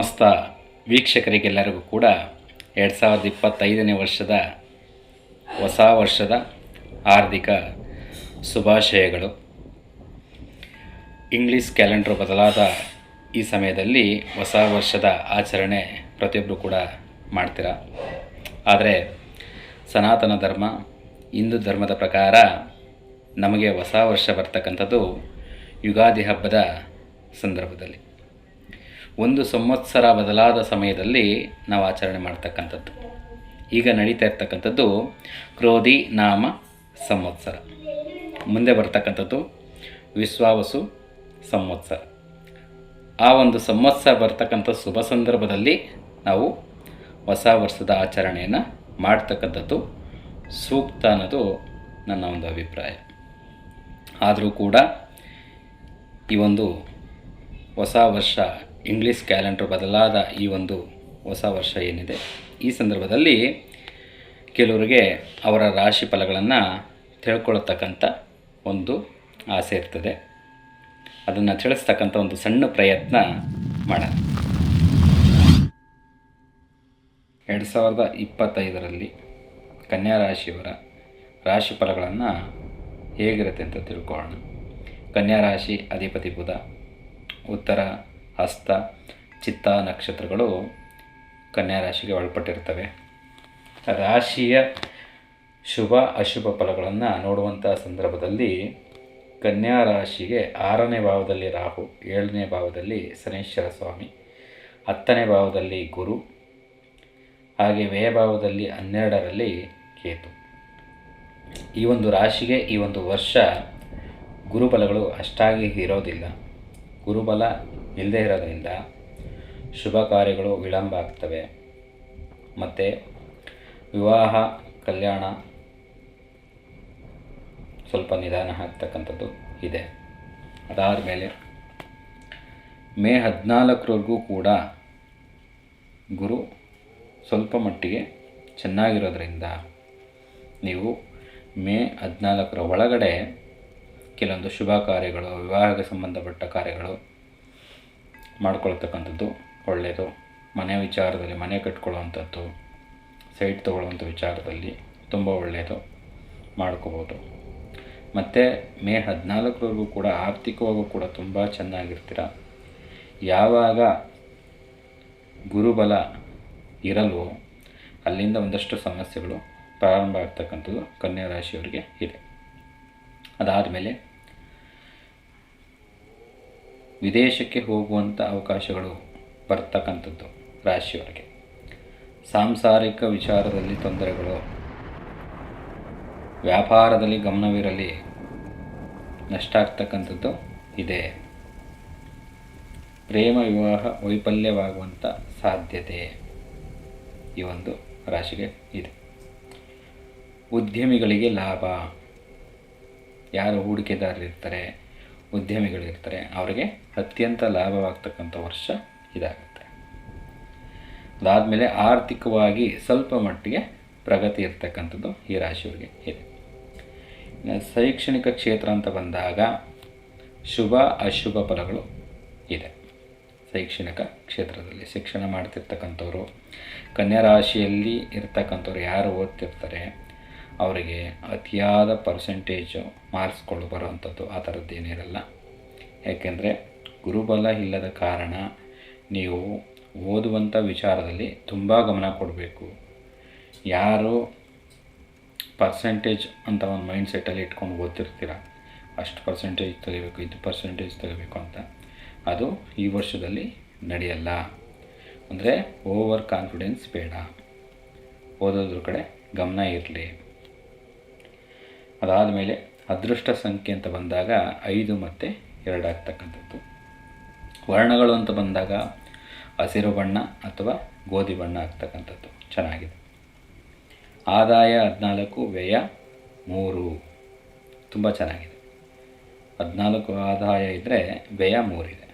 ಸಮಸ್ತ ವೀಕ್ಷಕರಿಗೆಲ್ಲರಿಗೂ ಕೂಡ 2025ನೇ ವರ್ಷದ ಹೊಸ ವರ್ಷದ ಹಾರ್ದಿಕ ಶುಭಾಶಯಗಳು. ಇಂಗ್ಲೀಷ್ ಕ್ಯಾಲೆಂಡರ್ ಬದಲಾದ ಈ ಸಮಯದಲ್ಲಿ ಹೊಸ ವರ್ಷದ ಆಚರಣೆ ಪ್ರತಿಯೊಬ್ಬರು ಕೂಡ ಮಾಡ್ತೀರ. ಆದರೆ ಸನಾತನ ಧರ್ಮ, ಹಿಂದೂ ಧರ್ಮದ ಪ್ರಕಾರ ನಮಗೆ ಹೊಸ ವರ್ಷ ಬರ್ತಕ್ಕಂಥದ್ದು ಯುಗಾದಿ ಹಬ್ಬದ ಸಂದರ್ಭದಲ್ಲಿ, ಒಂದು ಸಂವತ್ಸರ ಬದಲಾದ ಸಮಯದಲ್ಲಿ ನಾವು ಆಚರಣೆ ಮಾಡ್ತಕ್ಕಂಥದ್ದು. ಈಗ ನಡೀತಾ ಇರ್ತಕ್ಕಂಥದ್ದು ಕ್ರೋಧಿ ನಾಮ ಸಂವತ್ಸರ, ಮುಂದೆ ಬರ್ತಕ್ಕಂಥದ್ದು ವಿಶ್ವಾವಸು ಸಂವತ್ಸರ. ಆ ಒಂದು ಸಂವತ್ಸರ ಬರ್ತಕ್ಕಂಥ ಶುಭ ಸಂದರ್ಭದಲ್ಲಿ ನಾವು ಹೊಸ ವರ್ಷದ ಆಚರಣೆಯನ್ನು ಮಾಡ್ತಕ್ಕಂಥದ್ದು ಸೂಕ್ತ ಅನ್ನೋದು ನನ್ನ ಒಂದು ಅಭಿಪ್ರಾಯ. ಆದರೂ ಕೂಡ ಈ ಒಂದು ಹೊಸ ವರ್ಷ ಇಂಗ್ಲೀಷ್ ಕ್ಯಾಲೆಂಡರ್ ಬದಲಾದ ಈ ಒಂದು ಹೊಸ ವರ್ಷ ಏನಿದೆ, ಈ ಸಂದರ್ಭದಲ್ಲಿ ಕೆಲವರಿಗೆ ಅವರ ರಾಶಿ ಫಲಗಳನ್ನು ತಿಳ್ಕೊಳ್ಳತಕ್ಕಂಥ ಒಂದು ಆಸೆ ಇರ್ತದೆ. ಅದನ್ನು ತಿಳಿಸ್ತಕ್ಕಂಥ ಒಂದು ಸಣ್ಣ ಪ್ರಯತ್ನ ಮಾಡೋಣ. 2025ರಲ್ಲಿ ಕನ್ಯಾ ರಾಶಿಯವರ ರಾಶಿ ಫಲಗಳನ್ನು ಹೇಗಿರುತ್ತೆ ಅಂತ ತಿಳ್ಕೊಳ್ಳೋಣ. ಕನ್ಯಾ ರಾಶಿ ಅಧಿಪತಿ ಬುಧ, ಉತ್ತರ, ಹಸ್ತ, ಚಿತ್ತ ನಕ್ಷತ್ರಗಳು ಕನ್ಯಾ ರಾಶಿಗೆ ಒಳಪಟ್ಟಿರ್ತವೆ. ರಾಶಿಯ ಶುಭ ಅಶುಭ ಫಲಗಳನ್ನು ನೋಡುವಂಥ ಸಂದರ್ಭದಲ್ಲಿ ಕನ್ಯಾ ರಾಶಿಗೆ 6ನೇ ಭಾವದಲ್ಲಿ ರಾಹು, 7ನೇ ಭಾವದಲ್ಲಿ ಶನೈಶ್ವರ ಸ್ವಾಮಿ, 10ನೇ ಭಾವದಲ್ಲಿ ಗುರು, ಹಾಗೆ ವ್ಯಯಭಾವದಲ್ಲಿ 12ರಲ್ಲಿ ಕೇತು. ಈ ಒಂದು ರಾಶಿಗೆ ಈ ಒಂದು ವರ್ಷ ಗುರುಬಲಗಳು ಅಷ್ಟಾಗಿ ಇರೋದಿಲ್ಲ. ಗುರುಬಲ ಇಲ್ಲದೇ ಇರೋದ್ರಿಂದ ಶುಭ ಕಾರ್ಯಗಳು ವಿಳಂಬ ಆಗ್ತವೆ. ಮತ್ತು ವಿವಾಹ, ಕಲ್ಯಾಣ ಸ್ವಲ್ಪ ನಿಧಾನ ಆಗ್ತಕ್ಕಂಥದ್ದು ಇದೆ. ಅದಾದ ಮೇಲೆ ಮೇ 14ರವರೆಗೂ ಕೂಡ ಗುರು ಸ್ವಲ್ಪ ಮಟ್ಟಿಗೆ ಚೆನ್ನಾಗಿರೋದ್ರಿಂದ ನೀವು ಮೇ 14ರ ಒಳಗಡೆ ಕೆಲವೊಂದು ಶುಭ ಕಾರ್ಯಗಳು, ವಿವಾಹಕ್ಕೆ ಸಂಬಂಧಪಟ್ಟ ಕಾರ್ಯಗಳು ಮಾಡ್ಕೊಳ್ತಕ್ಕಂಥದ್ದು ಒಳ್ಳೆಯದು. ಮನೆ ವಿಚಾರದಲ್ಲಿ, ಮನೆ ಕಟ್ಕೊಳ್ಳುವಂಥದ್ದು, ಸೈಟ್ ತೊಗೊಳ್ಳುವಂಥ ವಿಚಾರದಲ್ಲಿ ತುಂಬ ಒಳ್ಳೆಯದು, ಮಾಡ್ಕೋಬೋದು. ಮತ್ತು ಮೇ 14ರವರೆಗೂ ಕೂಡ ಆರ್ಥಿಕವಾಗೂ ಕೂಡ ತುಂಬ ಚೆನ್ನಾಗಿರ್ತೀರ. ಯಾವಾಗ ಗುರುಬಲ ಇರಲ್ವೋ ಅಲ್ಲಿಂದ ಒಂದಷ್ಟು ಸಮಸ್ಯೆಗಳು ಪ್ರಾರಂಭ ಆಗ್ತಕ್ಕಂಥದ್ದು ಕನ್ಯಾ ರಾಶಿಯವರಿಗೆ ಇದೆ. ಅದಾದಮೇಲೆ ವಿದೇಶಕ್ಕೆ ಹೋಗುವಂಥ ಅವಕಾಶಗಳು ಬರ್ತಕ್ಕಂಥದ್ದು ರಾಶಿಯವರಿಗೆ. ಸಾಂಸಾರಿಕ ವಿಚಾರದಲ್ಲಿ ತೊಂದರೆಗಳು, ವ್ಯಾಪಾರದಲ್ಲಿ ಗಮನವಿರಲಿ, ನಷ್ಟ ಆಗ್ತಕ್ಕಂಥದ್ದು ಇದೆ. ಪ್ರೇಮ ವಿವಾಹ ವೈಫಲ್ಯವಾಗುವಂಥ ಸಾಧ್ಯತೆ ಈ ಒಂದು ರಾಶಿಗೆ ಇದೆ. ಉದ್ಯಮಿಗಳಿಗೆ ಲಾಭ, ಯಾರು ಹೂಡಿಕೆದಾರರಿರ್ತಾರೆ, ಉದ್ಯಮಿಗಳಿರ್ತಾರೆ, ಅವರಿಗೆ ಅತ್ಯಂತ ಲಾಭವಾಗ್ತಕ್ಕಂಥ ವರ್ಷ ಇದಾಗುತ್ತೆ. ಅದಾದಮೇಲೆ ಆರ್ಥಿಕವಾಗಿ ಸ್ವಲ್ಪ ಮಟ್ಟಿಗೆ ಪ್ರಗತಿ ಇರ್ತಕ್ಕಂಥದ್ದು ಈ ರಾಶಿಯವರಿಗೆ ಇದೆ. ಶೈಕ್ಷಣಿಕ ಕ್ಷೇತ್ರ ಅಂತ ಬಂದಾಗ ಶುಭ ಅಶುಭ ಫಲಗಳು ಇದೆ. ಶೈಕ್ಷಣಿಕ ಕ್ಷೇತ್ರದಲ್ಲಿ ಶಿಕ್ಷಣ ಮಾಡ್ತಿರ್ತಕ್ಕಂಥವ್ರು, ಕನ್ಯಾ ರಾಶಿಯಲ್ಲಿ ಇರ್ತಕ್ಕಂಥವ್ರು ಯಾರು ಓದ್ತಿರ್ತಾರೆ ಅವರಿಗೆ ಅತಿಯಾದ ಪರ್ಸೆಂಟೇಜು ಮಾರ್ಕ್ಸ್ಗಳು ಬರುವಂಥದ್ದು ಆ ಥರದ್ದೇನಿರಲ್ಲ. ಯಾಕೆಂದರೆ ಗುರುಬಲ ಇಲ್ಲದ ಕಾರಣ ನೀವು ಓದುವಂಥ ವಿಚಾರದಲ್ಲಿ ತುಂಬ ಗಮನ ಕೊಡಬೇಕು. ಯಾರು ಪರ್ಸೆಂಟೇಜ್ ಅಂತ ಒಂದು ಮೈಂಡ್ ಸೆಟ್ಟಲ್ಲಿ ಇಟ್ಕೊಂಡು ಓದ್ತಿರ್ತೀರ, ಅಷ್ಟು ಪರ್ಸೆಂಟೇಜ್ ತೆಗಿಬೇಕು, ಇದು ಪರ್ಸೆಂಟೇಜ್ ತೆಗಿಬೇಕು ಅಂತ, ಅದು ಈ ವರ್ಷದಲ್ಲಿ ನಡೆಯಲ್ಲ. ಅಂದರೆ ಓವರ್ ಕಾನ್ಫಿಡೆನ್ಸ್ ಬೇಡ, ಓದೋದ್ರ ಕಡೆ ಗಮನ ಇರಲಿ. ಅದಾದಮೇಲೆ ಅದೃಷ್ಟ ಸಂಖ್ಯೆ ಅಂತ ಬಂದಾಗ 5 ಮತ್ತು 2 ಆಗ್ತಕ್ಕಂಥದ್ದು. ವರ್ಣಗಳು ಅಂತ ಬಂದಾಗ ಹಸಿರು ಬಣ್ಣ ಅಥವಾ ಗೋಧಿ ಬಣ್ಣ ಆಗ್ತಕ್ಕಂಥದ್ದು ಚೆನ್ನಾಗಿದೆ. ಆದಾಯ 14, ವ್ಯಯ 3 ತುಂಬ ಚೆನ್ನಾಗಿದೆ. 14 ಆದಾಯ ಇದ್ದರೆ ವ್ಯಯ 3 ಇದೆ.